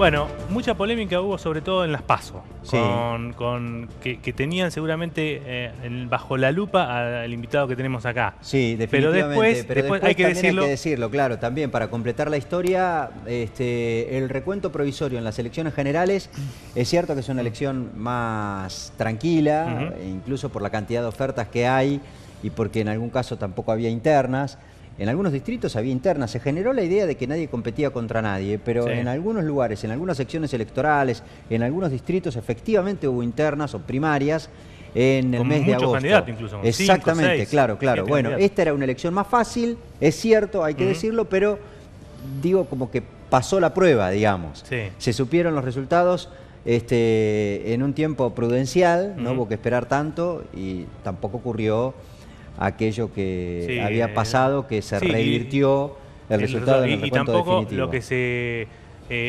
Bueno, mucha polémica hubo sobre todo en las PASO, Sí. que tenían seguramente bajo la lupa al invitado que tenemos acá. Sí, Pero definitivamente. después hay que también decirlo. hay que decirlo, claro, también para completar la historia, el recuento provisorio en las elecciones generales, es cierto que es una elección más tranquila, incluso por la cantidad de ofertas que hay y porque en algún caso tampoco había internas. En algunos distritos había internas, se generó la idea de que nadie competía contra nadie, pero Sí. en algunos lugares, en algunas secciones electorales, en algunos distritos efectivamente hubo internas o primarias en el Con mes de muchos agosto. candidatos incluso, con Exactamente, 5, 6, claro. 7 Bueno, candidatos. esta era una elección más fácil, es cierto, hay que decirlo, pero digo como que pasó la prueba, digamos. Sí. Se supieron los resultados en un tiempo prudencial, no hubo que esperar tanto y tampoco ocurrió aquello que Sí, había pasado, que se sí, revirtió el resultado en el y recuento tampoco definitivo. lo que se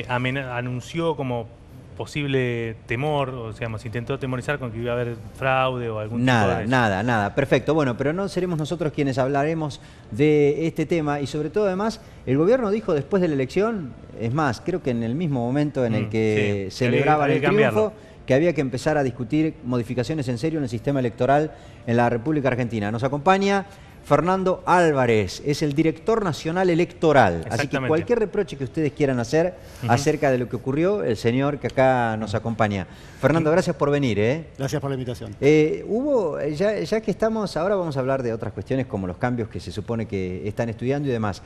anunció como posible temor, o sea, se intentó temorizar con que iba a haber fraude o algún tipo de... Nada. Perfecto. Bueno, pero no seremos nosotros quienes hablaremos de este tema y sobre todo además el gobierno dijo después de la elección, es más, creo que en el mismo momento en el que sí, celebraban había el que cambiarlo. triunfo, que había que empezar a discutir modificaciones en serio en el sistema electoral en la República Argentina. Nos acompaña Fernando Álvarez, es el director nacional electoral. Así que cualquier reproche que ustedes quieran hacer acerca de lo que ocurrió, el señor que acá nos acompaña. Fernando, gracias por venir. Gracias por la invitación. Ya que estamos, ahora vamos a hablar de otras cuestiones como los cambios que se supone que están estudiando y demás.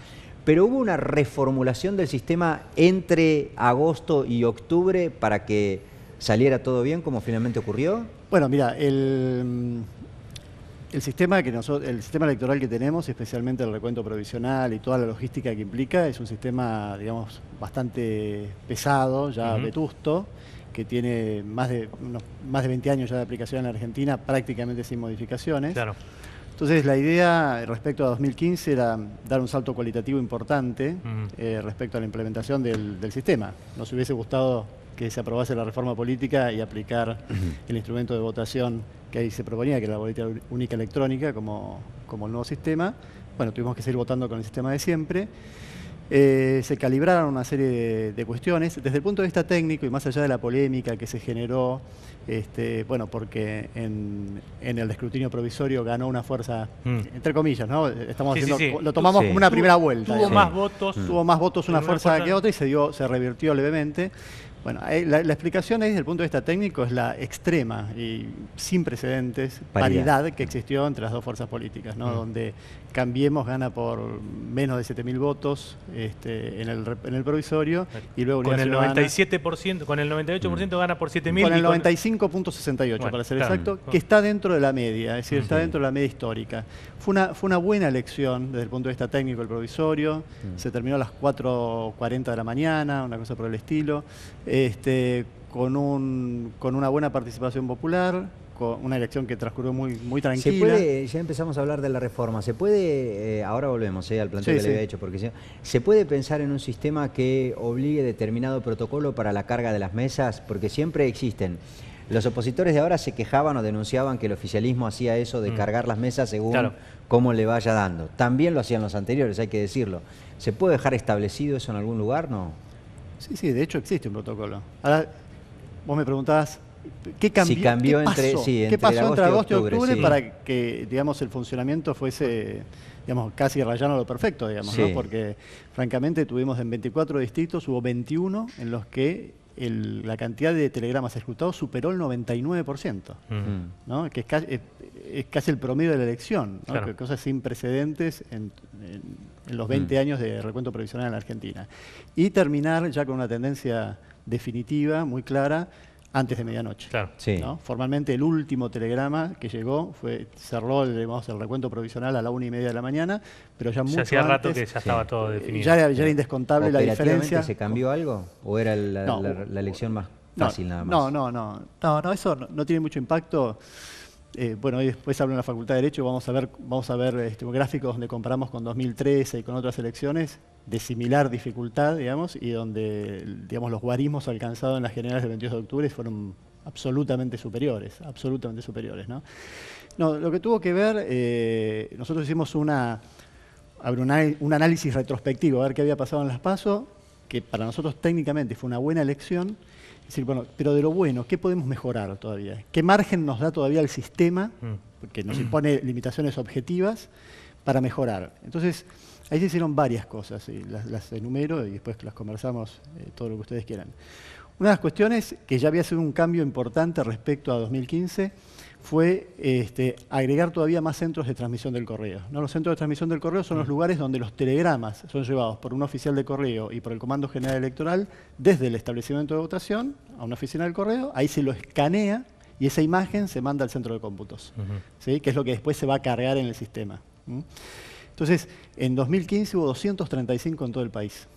Pero hubo una reformulación del sistema entre agosto y octubre para que saliera todo bien, como finalmente ocurrió. Bueno, mira, el sistema electoral que tenemos, especialmente el recuento provisional y toda la logística que implica, es un sistema, digamos, bastante pesado, ya vetusto, que tiene más de 20 años ya de aplicación en la Argentina, prácticamente sin modificaciones. Claro. Entonces la idea respecto a 2015 era dar un salto cualitativo importante respecto a la implementación del sistema. Nos hubiese gustado que se aprobase la reforma política y aplicar el instrumento de votación que ahí se proponía, que era la boleta única electrónica, como el nuevo sistema. Bueno, tuvimos que seguir votando con el sistema de siempre. Se calibraron una serie de cuestiones. Desde el punto de vista técnico y más allá de la polémica que se generó, bueno, porque en el escrutinio provisorio ganó una fuerza, entre comillas, ¿no? Lo tomamos como una primera vuelta. Tuvo más votos. Tuvo más votos una fuerza que otra y se revirtió levemente. Bueno, la explicación ahí desde el punto de vista técnico es la extrema y sin precedentes paridad que existió entre las dos fuerzas políticas, ¿no? Donde Cambiemos gana por menos de 7.000 votos en el provisorio y luego con el 97%, con el 98% gana por 7.000. Con el 95.68 para ser exacto, que está dentro de la media, es decir, está dentro de la media histórica. Fue una buena elección desde el punto de vista técnico el provisorio, se terminó a las 4:40 de la mañana, una cosa por el estilo, con una buena participación popular, con una elección que transcurrió muy tranquila. Ya empezamos a hablar de la reforma, ¿se puede, ahora volvemos al planteo que le había hecho, porque ¿se puede pensar en un sistema que obligue determinado protocolo para la carga de las mesas? Porque siempre existen. Los opositores de ahora se quejaban o denunciaban que el oficialismo hacía eso de cargar las mesas según cómo le vaya dando. También lo hacían los anteriores, hay que decirlo. ¿Se puede dejar establecido eso en algún lugar? No. Sí, de hecho existe un protocolo. Ahora, vos me preguntabas, ¿qué cambió? ¿Qué pasó entre agosto y octubre para que, digamos, el funcionamiento fuese, digamos, casi rayano a lo perfecto, digamos, ¿no? Porque, francamente, tuvimos en 24 distritos, hubo 21 en los que la cantidad de telegramas ejecutados superó el 99%, ¿no? Que es casi el promedio de la elección, ¿no? Claro. Cosas sin precedentes en los 20 años de recuento provisional en la Argentina. Y terminar ya con una tendencia definitiva, muy clara, antes de medianoche. Claro. ¿No? Formalmente el último telegrama que llegó cerró el recuento provisional a la 1:30 de la mañana, pero ya mucho hacía antes, rato que ya estaba todo definido. Ya era indescontable la diferencia. ¿Se cambió algo? ¿O era la elección más fácil nada más? No, eso no tiene mucho impacto. Bueno, hoy después hablo en la Facultad de Derecho, vamos a ver gráficos donde comparamos con 2013 y con otras elecciones de similar dificultad, digamos, y donde, digamos, los guarismos alcanzados en las generales del 22 de octubre fueron absolutamente superiores, ¿no? No, lo que tuvo que ver, nosotros hicimos un análisis retrospectivo, a ver qué había pasado en las PASO. que para nosotros técnicamente fue una buena elección. Es decir, bueno, pero de lo bueno, ¿qué podemos mejorar todavía? ¿Qué margen nos da todavía el sistema, que nos impone limitaciones objetivas, para mejorar? Entonces, ahí se hicieron varias cosas, y las enumero y después las conversamos todo lo que ustedes quieran. Una de las cuestiones que ya había sido un cambio importante respecto a 2015 fue agregar todavía más centros de transmisión del correo, ¿no? Los centros de transmisión del correo son los lugares donde los telegramas son llevados por un oficial de correo y por el Comando General Electoral desde el establecimiento de votación a una oficina del correo, ahí se lo escanea y esa imagen se manda al centro de cómputos, ¿sí? Que es lo que después se va a cargar en el sistema. Entonces, en 2015 hubo 235 en todo el país.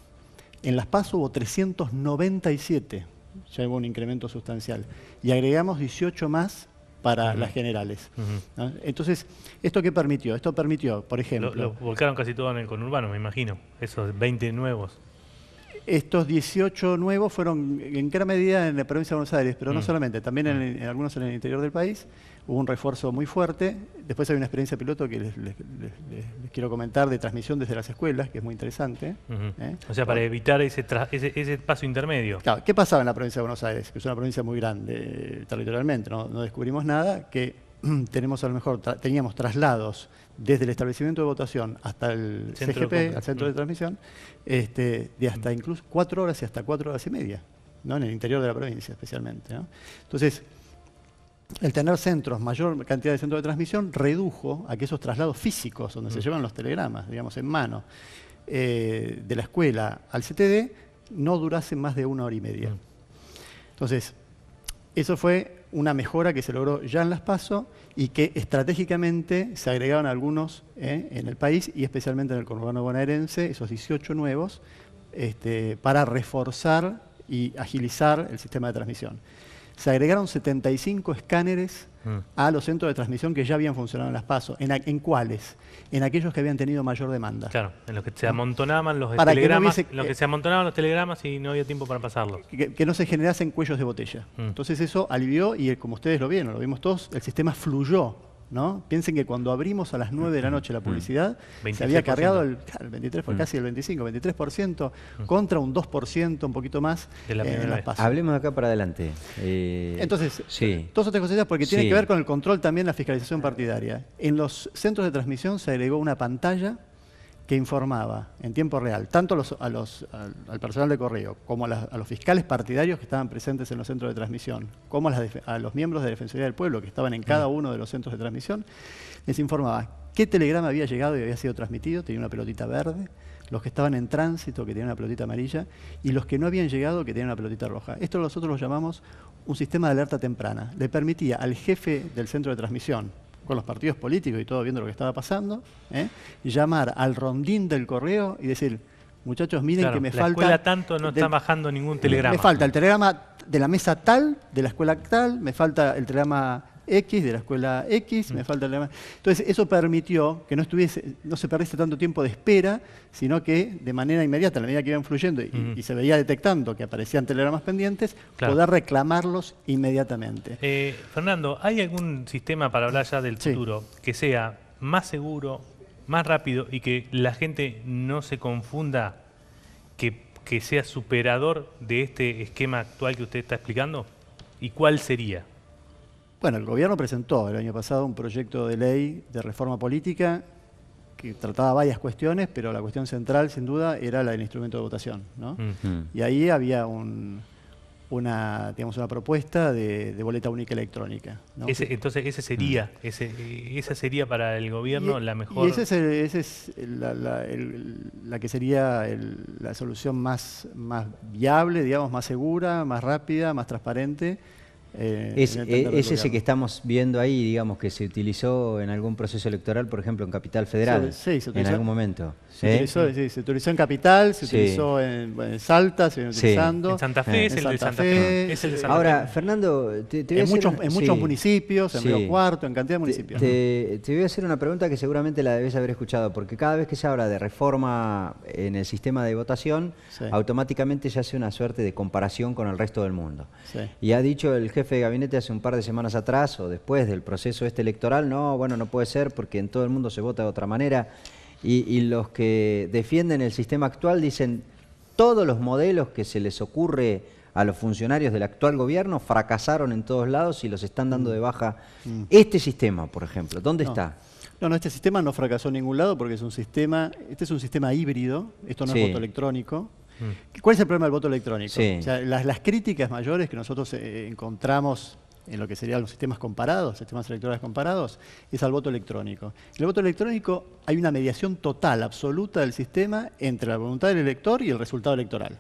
En Las PASO hubo 397, ya hubo un incremento sustancial. Y agregamos 18 más para las generales, ¿no? Entonces, ¿esto qué permitió? Esto permitió, por ejemplo... Lo volcaron casi todo en el conurbano, me imagino, esos 20 nuevos. Estos 18 nuevos fueron en gran medida en la provincia de Buenos Aires, pero no solamente, también en algunos en el interior del país. Hubo un refuerzo muy fuerte. Después hay una experiencia piloto que les quiero comentar de transmisión desde las escuelas, que es muy interesante. O sea, para evitar ese paso intermedio. Claro, ¿qué pasaba en la provincia de Buenos Aires? Que es una provincia muy grande territorialmente, no descubrimos nada, que tenemos a lo mejor teníamos traslados desde el establecimiento de votación hasta el CGP, al centro de transmisión, de hasta incluso 4 horas y hasta 4 horas y media, ¿no? En el interior de la provincia especialmente, ¿no? Entonces, el tener centros, mayor cantidad de centros de transmisión, redujo a que esos traslados físicos, donde se llevan los telegramas, digamos, en mano, de la escuela al CTD, no durasen más de 1 hora y media. Entonces, eso fue una mejora que se logró ya en Las PASO y que estratégicamente se agregaron algunos en el país y especialmente en el conurbano bonaerense, esos 18 nuevos, para reforzar y agilizar el sistema de transmisión. Se agregaron 75 escáneres a los centros de transmisión que ya habían funcionado en Las PASO. ¿En cuáles? En aquellos que habían tenido mayor demanda. Claro, en los que se amontonaban los telegramas, que se amontonaban los telegramas y no había tiempo para pasarlos. Que no se generasen cuellos de botella. Entonces eso alivió y como ustedes lo vieron, lo vimos todos, el sistema fluyó, ¿no? Piensen que cuando abrimos a las 9 de la noche la publicidad, 26%. Se había cargado el 23, casi el 23%, contra un 2%, un poquito más, en Las PASO. Hablemos de acá para adelante. Entonces, todas estas cosas porque tienen que ver con el control también, la fiscalización partidaria. En los centros de transmisión se agregó una pantalla que informaba en tiempo real, tanto al personal de correo, como a los fiscales partidarios que estaban presentes en los centros de transmisión, como a los miembros de Defensoría del Pueblo que estaban en cada uno de los centros de transmisión, les informaba qué telegrama había llegado y había sido transmitido, tenía una pelotita verde, los que estaban en tránsito, que tenían una pelotita amarilla, y los que no habían llegado, que tenían una pelotita roja. Esto nosotros lo llamamos un sistema de alerta temprana. Le permitía al jefe del centro de transmisión, con los partidos políticos y todo viendo lo que estaba pasando, llamar al rondín del correo y decir, muchachos, miren que me falta... La escuela tanto no está bajando ningún telegrama. Me falta el telegrama de la mesa tal, de la escuela tal, me falta el telegrama X de la escuela X, me falta el telegrama... Entonces eso permitió que no se perdiese tanto tiempo de espera, sino que de manera inmediata, a la medida que iban fluyendo y se veía detectando que aparecían telegramas pendientes, poder reclamarlos inmediatamente. Fernando, ¿hay algún sistema para hablar ya del futuro que sea más seguro, más rápido y que la gente no se confunda, que sea superador de este esquema actual que usted está explicando? ¿Y cuál sería? Bueno, el gobierno presentó el año pasado un proyecto de ley de reforma política que trataba varias cuestiones, pero la cuestión central, sin duda, era la del instrumento de votación, ¿no? Y ahí había una propuesta de boleta única electrónica, ¿no? Entonces esa sería para el gobierno la mejor... Y esa es la que sería la solución más viable, digamos, más segura, más rápida, más transparente. Es ese que estamos viendo ahí, digamos, que se utilizó en algún proceso electoral, por ejemplo, en Capital Federal, se utilizó, en algún momento. Se utilizó en Capital, se utilizó en Salta, se viene utilizando. En Santa Fe es el de Santa Fe. Ahora, Fernando, te voy a hacer en muchos municipios, en Río Cuarto, en cantidad de municipios. Te voy a hacer una pregunta que seguramente la debes haber escuchado, porque cada vez que se habla de reforma en el sistema de votación, automáticamente se hace una suerte de comparación con el resto del mundo. Y ha dicho el jefe de gabinete hace un par de semanas atrás, o después del proceso electoral, no puede ser porque en todo el mundo se vota de otra manera. Y los que defienden el sistema actual dicen, todos los modelos que se les ocurre a los funcionarios del actual gobierno fracasaron en todos lados y los están dando de baja. Este sistema, por ejemplo, ¿dónde está? No, este sistema no fracasó en ningún lado porque es un sistema, este es un sistema híbrido, esto no es voto electrónico. ¿Cuál es el problema del voto electrónico? O sea, las críticas mayores que nosotros encontramos en lo que serían los sistemas comparados, sistemas electorales comparados, es al voto electrónico. En el voto electrónico hay una mediación total, absoluta del sistema entre la voluntad del elector y el resultado electoral.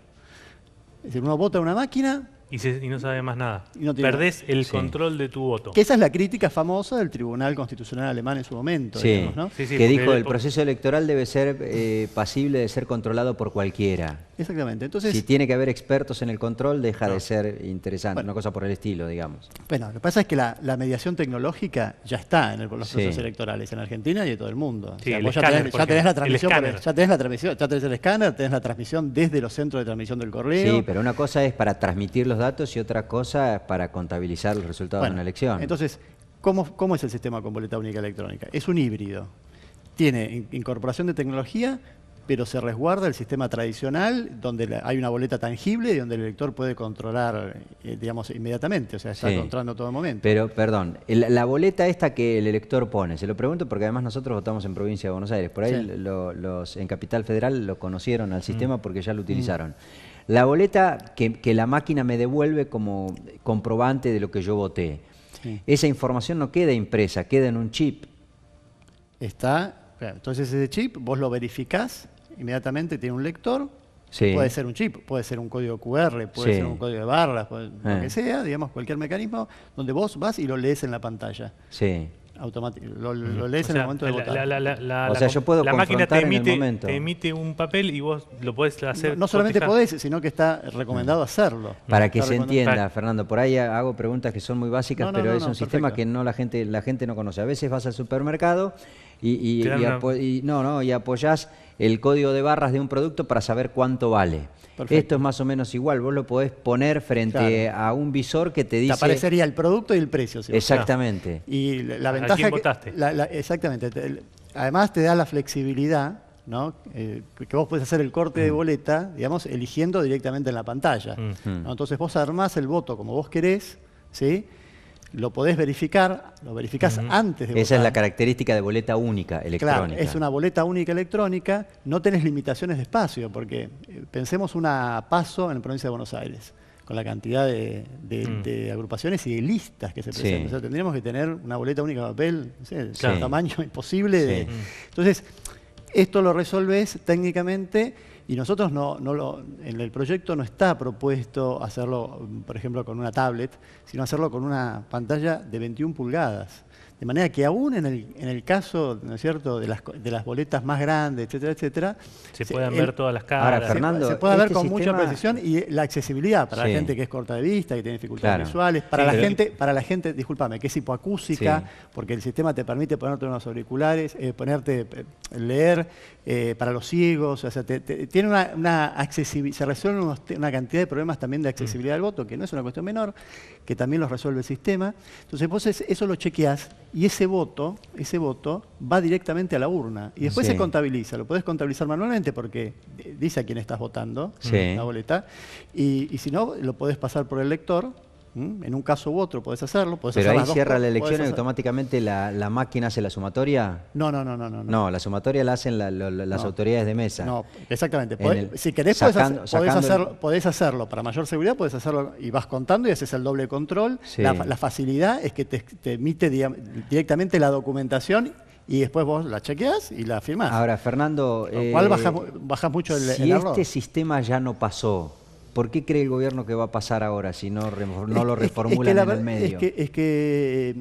Es decir, uno vota en una máquina y no sabe más nada. No perdés el control de tu voto. Que esa es la crítica famosa del Tribunal Constitucional Alemán en su momento. Digamos, ¿no? Que dijo el proceso electoral debe ser pasible de ser controlado por cualquiera. Exactamente. Entonces, si tiene que haber expertos en el control, deja de ser interesante, una cosa por el estilo, digamos. Bueno, lo que pasa es que la mediación tecnológica ya está en los procesos electorales en Argentina y en todo el mundo. Sí, o sea, ya tenés la transmisión, ya tenés el escáner, tenés la transmisión desde los centros de transmisión del correo. Sí, pero una cosa es para transmitir los datos y otra cosa es para contabilizar los resultados de una elección. Entonces, ¿cómo es el sistema con boleta única electrónica? Es un híbrido. Tiene incorporación de tecnología, pero se resguarda el sistema tradicional donde hay una boleta tangible y donde el elector puede controlar, digamos, inmediatamente. O sea, está controlando todo el momento. Pero, perdón, la boleta esta que el elector pone, se lo pregunto porque además nosotros votamos en Provincia de Buenos Aires. Por ahí los en Capital Federal lo conocieron al sistema porque ya lo utilizaron. La boleta que la máquina me devuelve como comprobante de lo que yo voté, esa información no queda impresa, queda en un chip. Entonces ese chip vos lo verificás inmediatamente, tiene un lector, puede ser un chip, puede ser un código QR, puede ser un código de barras, lo que sea, digamos, cualquier mecanismo donde vos vas y lo lees en la pantalla. Lo lees en el momento de votar. O sea, yo puedo la máquina te emite un papel y vos lo podés hacer. No solamente podés, sino que está recomendado hacerlo. Para que se entienda, Fernando, por ahí hago preguntas que son muy básicas, pero es un sistema que la gente no conoce. A veces vas al supermercado y apoyás el código de barras de un producto para saber cuánto vale. Esto es más o menos igual, vos lo podés poner frente a un visor que te dice... Te aparecería el producto y el precio. ¿Sí? Exactamente. Y la ventaja... ¿A quién votaste? Exactamente. Además te da la flexibilidad, ¿no? Que vos podés hacer el corte de boleta, digamos, eligiendo directamente en la pantalla. ¿No? Entonces vos armás el voto como vos querés, ¿sí? Lo podés verificar, lo verificás antes de votar. Esa es la característica de boleta única electrónica. Claro, es una boleta única electrónica, no tenés limitaciones de espacio, porque pensemos una PASO en la provincia de Buenos Aires, con la cantidad de agrupaciones y de listas que se presentan. O sea, tendríamos que tener una boleta única de papel, no sé, de tamaño imposible. Entonces, esto lo resolvés técnicamente. Y nosotros en el proyecto no está propuesto hacerlo, por ejemplo, con una tablet, sino hacerlo con una pantalla de 21 pulgadas. De manera que aún en el caso, ¿no es cierto?, de las boletas más grandes, etcétera, etcétera, se puedan ver todas las caras. Ahora, Fernando, se puede ver con mucha precisión y la accesibilidad para la gente que es corta de vista, que tiene dificultades visuales, para la gente, discúlpame, que es hipoacúsica, porque el sistema te permite ponerte unos auriculares, leer para los ciegos, o sea, tiene una accesibilidad, se resuelven una cantidad de problemas también de accesibilidad del voto, que no es una cuestión menor, que también los resuelve el sistema. Entonces vos eso lo chequeás y ese voto va directamente a la urna y después se contabiliza. Lo podés contabilizar manualmente porque dice a quién estás votando, la boleta, y si no, lo podés pasar por el lector. En un caso u otro podés hacerlo. Pero ahí cierra la elección y automáticamente la máquina hace la sumatoria. No. No, la sumatoria la hacen las autoridades de mesa. No, exactamente. Si querés podés hacerlo para mayor seguridad, podés hacerlo y vas contando y haces el doble control. La facilidad es que te emite directamente la documentación y después vos la chequeás y la firmás. Ahora, Fernando, lo cual bajás mucho el error. Si este sistema ya no pasó, ¿por qué cree el gobierno que va a pasar ahora si no lo reformulan en el medio? Es que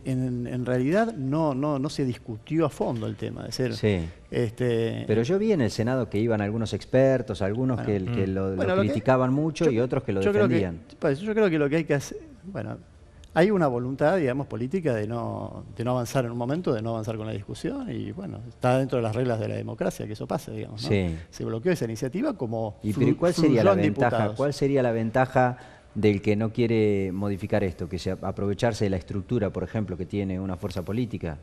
en realidad no se discutió a fondo el tema. Es decir, pero yo vi en el Senado que iban algunos expertos, algunos que lo criticaban mucho y otros que lo defendían. Yo creo que lo que hay que hacer... Hay una voluntad, digamos, política de no avanzar en un momento, de no avanzar con la discusión y, bueno, está dentro de las reglas de la democracia que eso pase, digamos, ¿no? Se bloqueó esa iniciativa como pero ¿cuál sería la ventaja? ¿Cuál sería la ventaja del que no quiere modificar esto? Que aprovecharse de la estructura, por ejemplo, que tiene una fuerza política.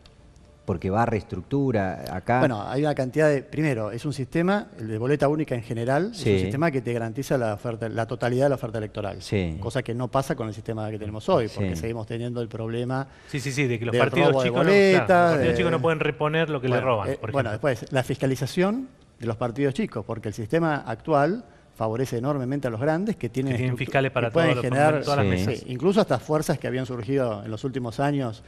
porque va a reestructura acá. Bueno, hay una cantidad de... Primero, es un sistema, el de boleta única en general, Sí. es un sistema que te garantiza la totalidad de la oferta electoral. Sí. Cosa que no pasa con el sistema que tenemos hoy, porque Sí. seguimos teniendo el problema... Sí, de que los del partidos robo de chicos, boletas, los partidos chicos no pueden reponer lo que le roban, por ejemplo. Bueno, después, la fiscalización de los partidos chicos, porque el sistema actual favorece enormemente a los grandes que tienen fiscales para que pueden todos los generar, todas las Sí. mesas. sí, incluso hasta fuerzas que habían surgido en los últimos años,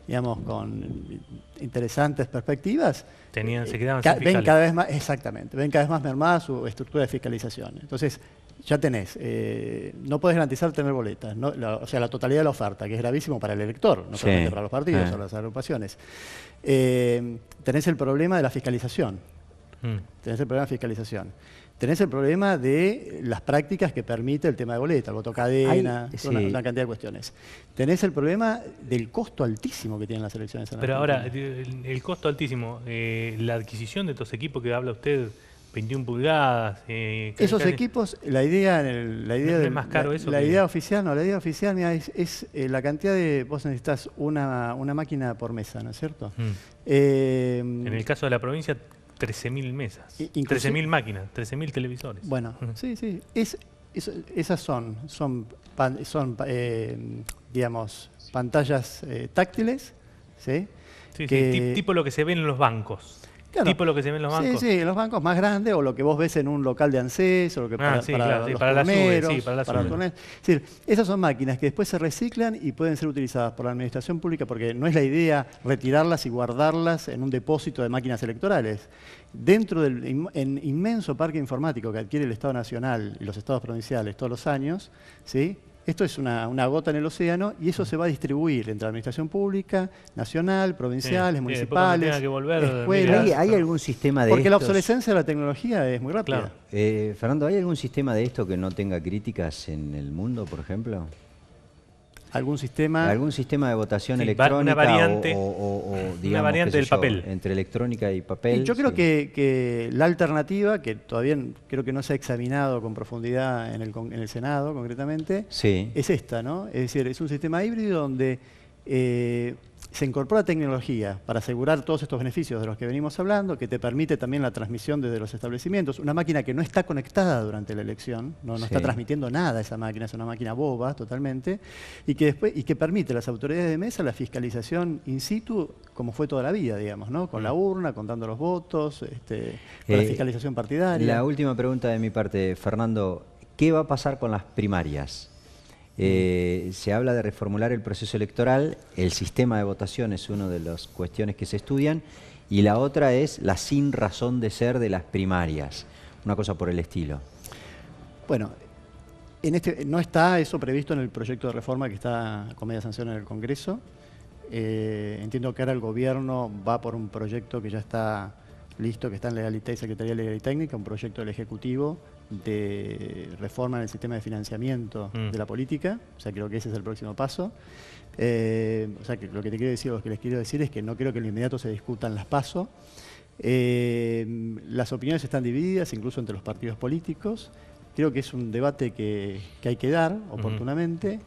digamos, con interesantes perspectivas. Se quedaban sin Ven fiscales. cada vez más, exactamente, ven cada vez más mermada su estructura de fiscalización. Entonces, ya tenés, no podés garantizar tener boletas, ¿no? O sea, la totalidad de la oferta, que es gravísimo para el elector, no Sí. solamente para los partidos o las agrupaciones. Tenés el problema de la fiscalización. Tenés el problema de fiscalización. Tenés el problema de las prácticas que permite el tema de boleta, el voto cadena, sí. una cantidad de cuestiones. Tenés el problema del costo altísimo que tienen las elecciones en Pero Argentina. ahora, el costo altísimo, la adquisición de estos equipos que habla usted, 21 pulgadas... Esos equipos, la idea es más caro eso la que- idea oficial, no, la idea oficial mira, es la cantidad de... Vos necesitas una máquina por mesa, ¿no es cierto? En el caso de la provincia, 13.000 mesas, Inclusive- 13.000 máquinas, 13.000 televisores. Bueno, sí. Esas son digamos, pantallas táctiles, ¿sí? Sí, que- tipo lo que se ve en los bancos. Claro. Tipo lo que se ve en los bancos. Sí, los bancos más grandes o lo que vos ves en un local de ANSES o lo que Ah, sí, claro, sí, los para la SUBE, turneros, sí, para la los SUBE. turneros. Es decir, esas son máquinas que después se reciclan y pueden ser utilizadas por la administración pública porque no es la idea retirarlas y guardarlas en un depósito de máquinas electorales. Dentro del inmenso parque informático que adquiere el Estado Nacional y los estados provinciales todos los años, ¿sí? Esto es una gota en el océano y eso se va a distribuir entre la administración pública, nacional, provinciales, Sí, municipales, después cuando tenga que volver, escuelas. mira, ¿Hay algún sistema de Porque la estos? obsolescencia de la tecnología es muy rápida. Claro. Fernando, ¿hay algún sistema de esto que no tenga críticas en el mundo, por ejemplo? ¿Algún sistema? ¿Algún sistema de votación Sí, electrónica una variante, o, una digamos, variante qué sé del yo, papel? entre electrónica y papel? Y yo creo Sí. que la alternativa, que todavía creo que no se ha examinado con profundidad en el Senado concretamente, Sí. es esta, ¿no? Es decir, es un sistema híbrido donde se incorpora tecnología para asegurar todos estos beneficios de los que venimos hablando, que te permite también la transmisión desde los establecimientos. Una máquina que no está conectada durante la elección, no Sí. está transmitiendo nada esa máquina, es una máquina boba totalmente, y que permite a las autoridades de mesa la fiscalización in situ, como fue toda la vida, digamos, ¿no? Con la urna, contando los votos, con la fiscalización partidaria. La última pregunta de mi parte, Fernando, ¿qué va a pasar con las primarias? Se habla de reformular el proceso electoral, el sistema de votación es una de las cuestiones que se estudian, y la otra es la sin razón de ser de las primarias, una cosa por el estilo. Bueno, no está eso previsto en el proyecto de reforma que está con media sanción en el Congreso. Entiendo que ahora el gobierno va por un proyecto que ya está listo, que está en Legalité y Secretaría de Legal y Técnica, un proyecto del Ejecutivo de reforma en el sistema de financiamiento de la política. O sea, creo que ese es el próximo paso. O sea, que lo que te quiero decir, o lo que les quiero decir es que no creo que en lo inmediato se discutan las PASO. Las opiniones están divididas, incluso entre los partidos políticos. Creo que es un debate que hay que dar oportunamente.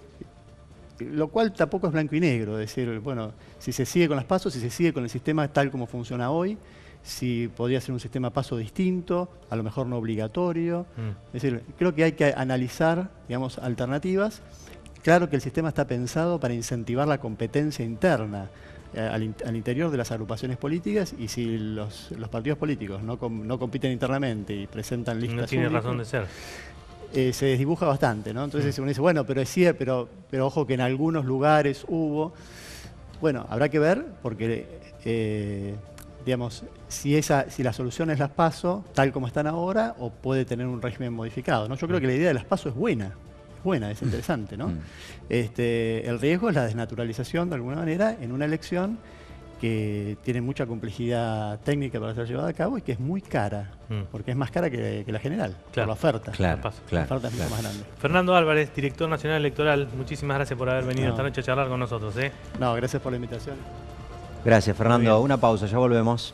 Lo cual tampoco es blanco y negro, es decir, bueno, si se sigue con las PASO, si se sigue con el sistema tal como funciona hoy, si podría ser un sistema PASO distinto, a lo mejor no obligatorio. Es decir, creo que hay que analizar, digamos, alternativas. Claro que el sistema está pensado para incentivar la competencia interna al interior de las agrupaciones políticas, y si los partidos políticos no compiten internamente y presentan listas No tiene únicas, razón de ser. se desdibuja bastante, ¿no? Entonces uno dice, bueno, pero sí, pero ojo que en algunos lugares hubo. Bueno, habrá que ver, porque digamos, si la solución es las PASO, tal como están ahora, o puede tener un régimen modificado, ¿no? Yo creo que la idea de las PASO es buena, es interesante, ¿no? El riesgo es la desnaturalización, de alguna manera, en una elección que tiene mucha complejidad técnica para ser llevada a cabo y que es muy cara, porque es más cara que la general, por la oferta. Claro, La oferta es mucho más grande. Fernando Álvarez, director nacional electoral, muchísimas gracias por haber venido esta noche a charlar con nosotros. No, gracias por la invitación. Gracias, Fernando. Una pausa, ya volvemos.